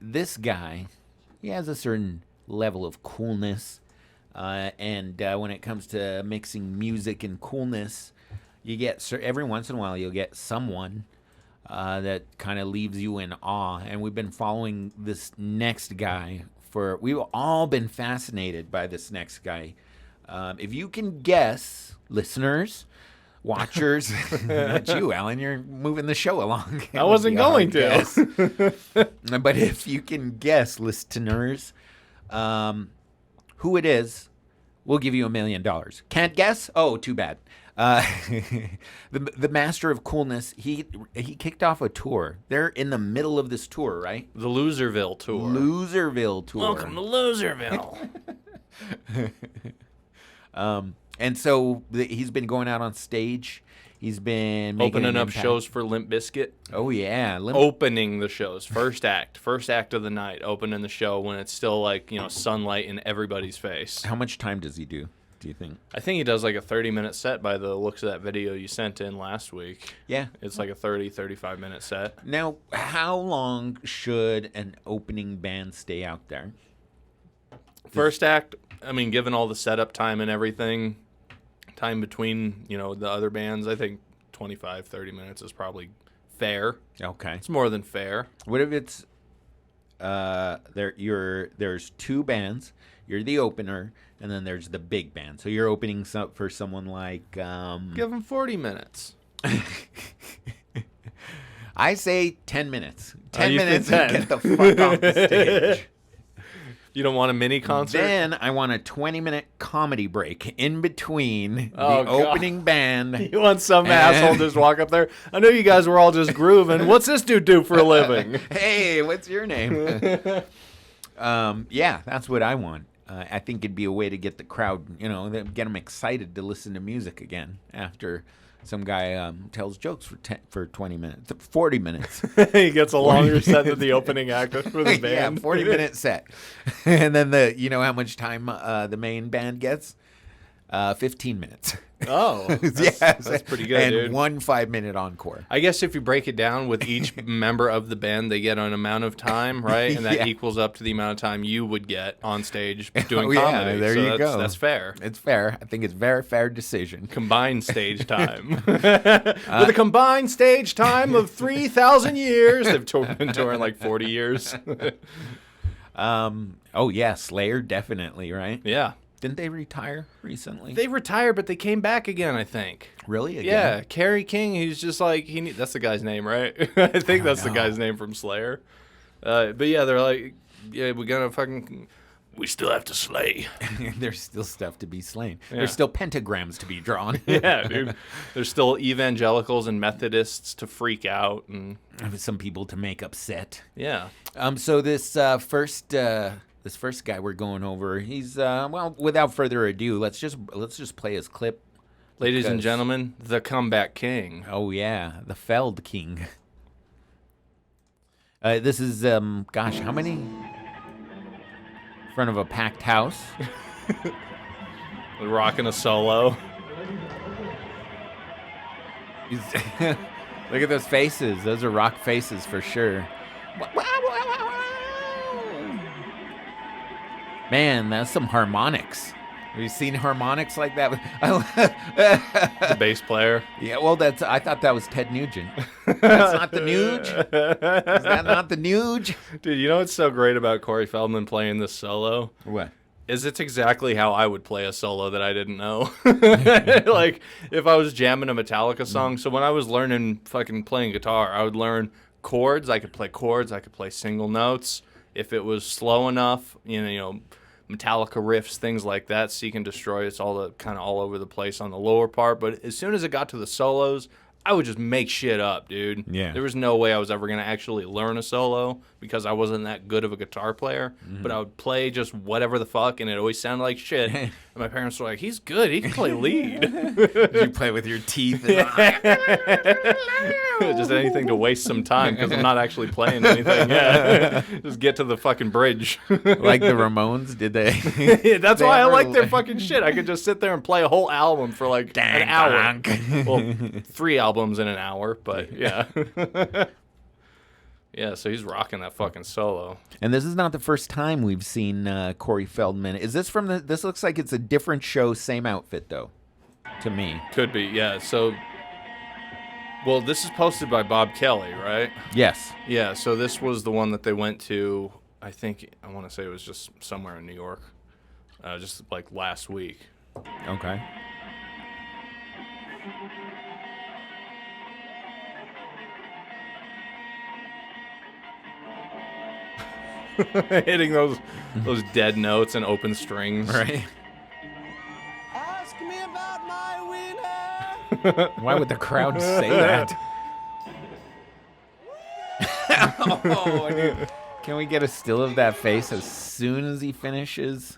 this guy, he has a certain level of coolness. And when it comes to mixing music and coolness, you get every once in a while you'll get someone that kind of leaves you in awe. And we've been following this next guy we've all been fascinated by this next guy. If you can guess, listeners, watchers, not you, Alan, you're moving the show along. I wasn't going to. But if you can guess, listeners, who it is, we'll give you $1 million. Can't guess? Oh, too bad. The master of coolness, he kicked off a tour. They're in the middle of this tour, right? The Loserville Tour. Loserville Tour. Welcome to Loserville. And so he's been going out on stage. He's been making opening up shows for Limp Bizkit. Oh, yeah. Opening the shows. First act of the night. Opening the show when it's still like, sunlight in everybody's face. How much time does he do you think? I think he does like a 30-minute set by the looks of that video you sent in last week. Yeah. It's like a 35-minute set. Now, how long should an opening band stay out there? First act, given all the setup time and everything, time between, the other bands, I think 25, 30 minutes is probably fair. Okay. It's more than fair. What if it's there's two bands, you're the opener, and then there's the big band. So you're opening for someone like give them 40 minutes. I say 10 minutes. 10 minutes and get the fuck off the stage. You don't want a mini concert? Then I want a 20-minute comedy break in between the opening band. You want some asshole just walk up there? I know you guys were all just grooving. What's this dude do for a living? Hey, what's your name? Yeah, that's what I want. I think it'd be a way to get the crowd, get them excited to listen to music again after some guy tells jokes for 20 minutes, 40 minutes. He gets a longer set than the opening act for the band. Yeah, 40-minute set. And then how much time the main band gets? 15 minutes. Oh, that's pretty good, and dude. 1 5-minute encore. I guess if you break it down with each member of the band, they get an amount of time, right? And that equals up to the amount of time you would get on stage doing comedy. Yeah, there you go. That's fair. It's fair. I think it's a very fair decision. Combined stage time. With a combined stage time of 3,000 years. They've been touring like 40 years. Oh, yeah, Slayer, definitely, right? Yeah. Didn't they retire recently? They retired, but they came back again, I think. Really? Again? Yeah. Kerry King, he's just like, that's the guy's name, right? I think that's the guy's name from Slayer. But yeah, they're like, yeah, we still have to slay. There's still stuff to be slain. Yeah. There's still pentagrams to be drawn. Yeah, dude. There's still evangelicals and Methodists to freak out. And some people to make upset. Yeah. So this first guy we're going over, he's without further ado, let's just play his clip. Ladies and gentlemen, the comeback king. Oh yeah, the Feld King. This is how many? In front of a packed house. Rocking a solo. Look at those faces. Those are rock faces for sure. Man, that's some harmonics. Have you seen harmonics like that? The bass player. Yeah, well, I thought that was Ted Nugent. That's not the Nuge? Is that not the Nuge? Dude, you know what's so great about Corey Feldman playing this solo? What? Is it's exactly how I would play a solo that I didn't know. Like, if I was jamming a Metallica song. So when I was learning fucking playing guitar, I would learn chords. I could play single notes. If it was slow enough, Metallica riffs, things like that, Seek and Destroy, it's all kind of all over the place on the lower part. But as soon as it got to the solos, I would just make shit up, dude. Yeah. There was no way I was ever going to actually learn a solo because I wasn't that good of a guitar player. Mm-hmm. But I would play just whatever the fuck, and it always sounded like shit. And my parents were like, he's good. He can play lead. You play with your teeth. Just anything to waste some time because I'm not actually playing anything. Yeah. Just get to the fucking bridge. Like the Ramones, did they? That's why I like their fucking shit. I could just sit there and play a whole album for like an hour. Well, 3 albums in an hour, but yeah. Yeah, so he's rocking that fucking solo. And this is not the first time we've seen Corey Feldman. Is this from the? This looks like it's a different show, same outfit though. To me, Could be, yeah. So, well, this is posted by Bob Kelly, right? yes. Yeah, so this was the one that they went to, I want to say it was just somewhere in New York, just like last week. Okay. Hitting those dead notes and open strings. Right. Ask me about my winner. Why would the crowd say that? Oh, dude. Can we get a still of that face as soon as he finishes?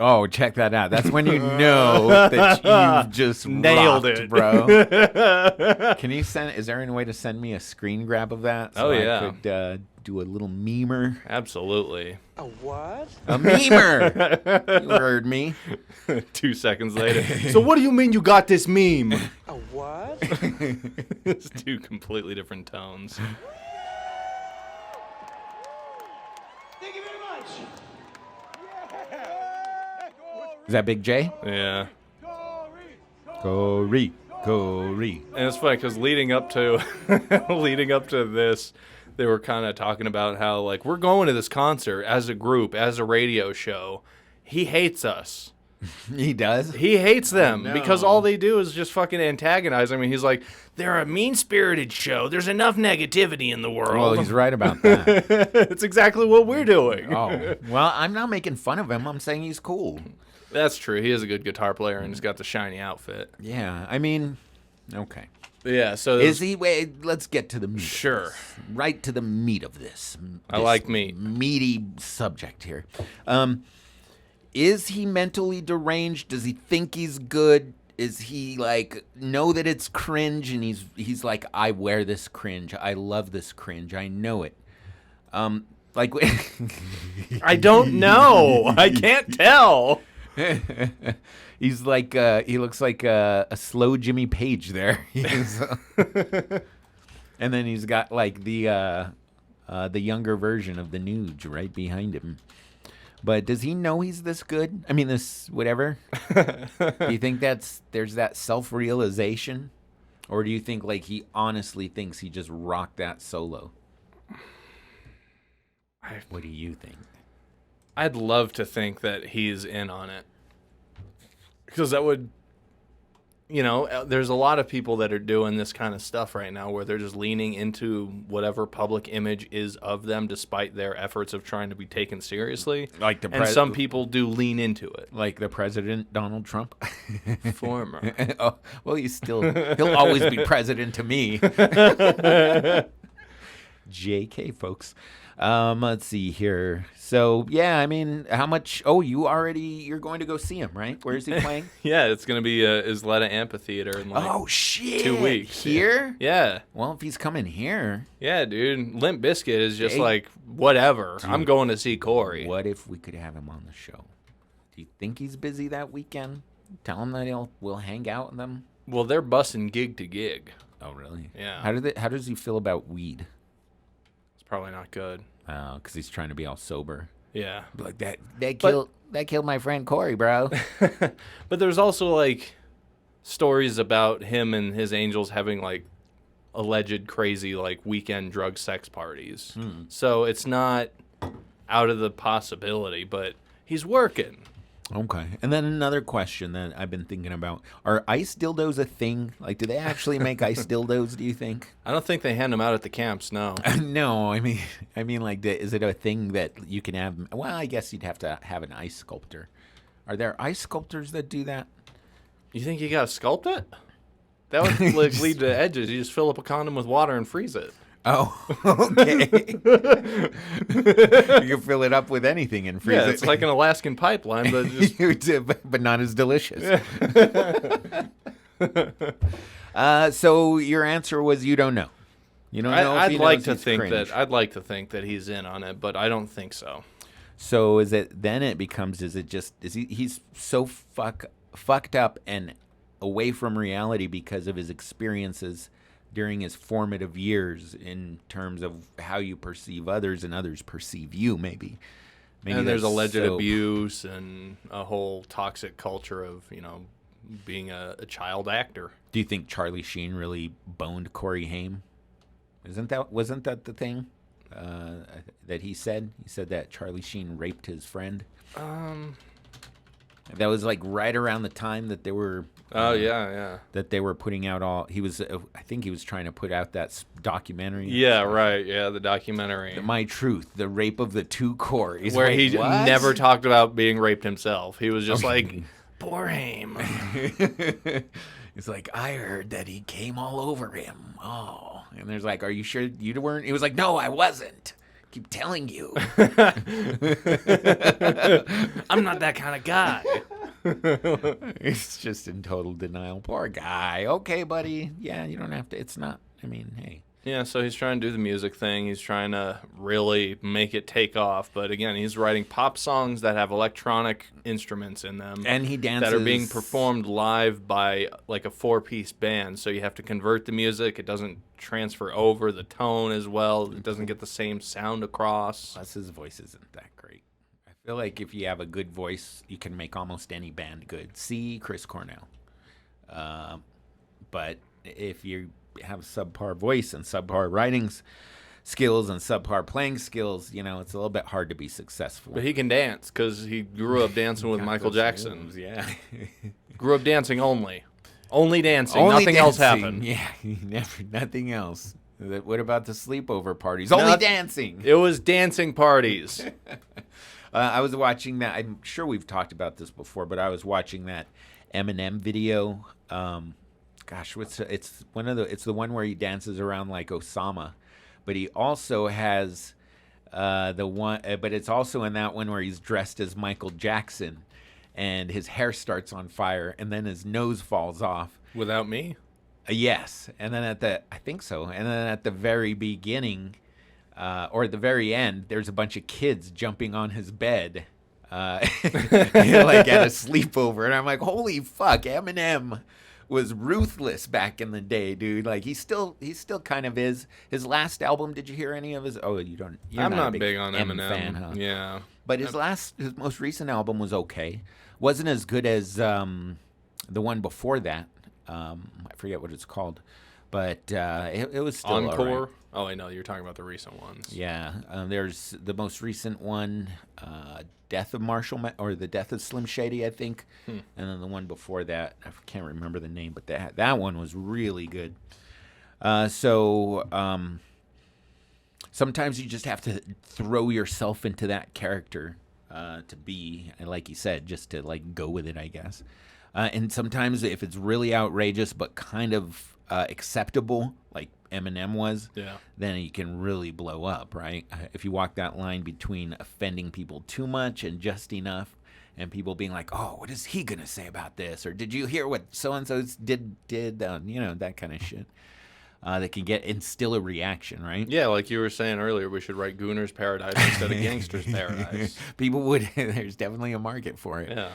Oh, check that out. That's when you know that you've just Nailed rocked, it, bro. Can you send? Is there any way to send me a screen grab of that? Oh, yeah. I could do a little memer. Absolutely. A what? A memer. You heard me. 2 seconds later. So what do you mean you got this meme? A what? It's two completely different tones. Thank you very much. Is that Big J? Yeah. Corey. And it's funny because leading up to this, they were kind of talking about how like we're going to this concert as a group, as a radio show. He hates us. He does? He hates them no. because all they do is just fucking antagonize. I mean, he's like, they're a mean-spirited show. There's enough negativity in the world. Well, he's right about that. It's exactly what we're doing. Oh, well, I'm not making fun of him. I'm saying he's cool. That's true. He is a good guitar player and he's got the shiny outfit. Yeah, I mean, okay. Yeah, so Is he? Wait, let's get to the meat. Sure. Of this. Right to the meat of this. I this like meat. Meaty subject here. Is he mentally deranged? Does he think he's good? Is he like know that it's cringe and he's like, I wear this cringe. I love this cringe. I know it. Like I don't know. I can't tell. He's like he looks like a slow Jimmy Page there. And then he's got like the younger version of the Nuge right behind him. But does he know he's this good? I mean, this whatever. Do you think there's that self-realization, or do you think like he honestly thinks he just rocked that solo? What do you think? I'd love to think that he's in on it. Because that would, you know, there's a lot of people that are doing this kind of stuff right now where they're just leaning into whatever public image is of them despite their efforts of trying to be taken seriously. Like and some people do lean into it. Like the president, Donald Trump? Former. Oh, well, he'll always be president to me. JK, folks. Let's see here. So, yeah, I mean, how much? Oh, you're going to go see him, right? Where is he playing? Yeah, it's going to be Isleta Amphitheater in like Oh, shit. 2 weeks. Here? Yeah. Well, if he's coming here, Yeah, dude. Limp Bizkit is just Hey. like, whatever. I'm going to see Corey. what if we could have him on the show? Do you think he's busy that weekend? Tell him that we'll hang out with them. Well, they're bussing gig to gig. Oh, really? Yeah. How does he feel about weed? It's probably not good. Because he's trying to be all sober. Yeah. Like that killed my friend Corey, bro. But there's also like stories about him and his angels having like alleged crazy like weekend drug sex parties. So it's not out of the possibility, but he's working. Okay. And then another question that I've been thinking about. Are ice dildos a thing? Like, do they actually make ice dildos, do you think? I don't think they hand them out at the camps, no. No, I mean, like, is it a thing that you can have? Well, I guess you'd have to have an ice sculptor. Are there ice sculptors that do that? You think you gotta sculpt it? That would like, lead to edges. You just fill up a condom with water and freeze it. Oh, okay. You can fill it up with anything and freeze Yeah, it. it's like an Alaskan pipeline, but just but not as delicious. So your answer was you don't know. You don't know. I'd like to think that he's in on it, but I don't think so. So he's so fucked up and away from reality because of his experiences during his formative years in terms of how you perceive others and others perceive you, maybe. And there's that's alleged so- abuse and a whole toxic culture of, being a child actor. Do you think Charlie Sheen really boned Corey Haim? Wasn't that the thing that he said? He said that Charlie Sheen raped his friend. That was like right around the time that they were. Yeah. That they were putting out all. He was. I think he was trying to put out that documentary. Yeah, right. Yeah, the documentary. My Truth, the rape of the two Corys. Where Like, he what? never talked about being raped himself. He was just like, poor Haim. It's like, I heard that he came all over him. Oh. And there's like, are you sure you weren't? He was like, no, I wasn't. Keep telling you. I'm not that kind of guy. It's just in total denial. Poor guy. Okay, buddy. Yeah, you don't have to. It's not. I mean, hey. Yeah, so he's trying to do the music thing. He's trying to really make it take off. But again, he's writing pop songs that have electronic instruments in them. And he dances. That are being performed live by like a 4-piece band. So you have to convert the music. It doesn't transfer over the tone as well. It doesn't get the same sound across. Plus, his voice isn't that great. I feel like if you have a good voice, you can make almost any band good. See Chris Cornell. But if you have subpar voice and subpar writing skills and subpar playing skills, it's a little bit hard to be successful. But he can dance because he grew up dancing with Got Michael those Jackson. moves, yeah. Grew up dancing only. Only dancing. Only Nothing else dancing. happened. Yeah, nothing else. What about the sleepover parties? Only dancing. It was dancing parties. I was watching that. I'm sure we've talked about this before, but I was watching that Eminem video. It's the one where he dances around like Osama, but he also has but it's also in that one where he's dressed as Michael Jackson, and his hair starts on fire, and then his nose falls off. Without me? Yes, and then I think so, and then at the very beginning, or at the very end, there's a bunch of kids jumping on his bed, like at a sleepover, and I'm like, holy fuck, Eminem was ruthless back in the day, dude. Like he still kind of is. His last album, did you hear any of his? Oh, you don't. I'm not a big on M Eminem. fan, huh? Yeah, but his most recent album was okay. Wasn't as good as the one before that. I forget what it's called, but it was still Encore. all right. Oh, I know you're talking about the recent ones. Yeah, there's the most recent one, Death of Marshall or the Death of Slim Shady, I think, and then the one before that, I can't remember the name, but that one was really good. Sometimes you just have to throw yourself into that character to be, like you said, just to like go with it, I guess. And sometimes if it's really outrageous but kind of acceptable, like Eminem was, then you can really blow up, right? If you walk that line between offending people too much and just enough, and people being like, oh, what is he going to say about this? Or did you hear what so-and-so did that kind of shit. That can instill a reaction, right? Yeah, like you were saying earlier, we should write Gooner's Paradise instead of Gangster's Paradise. People would. There's definitely a market for it. Yeah.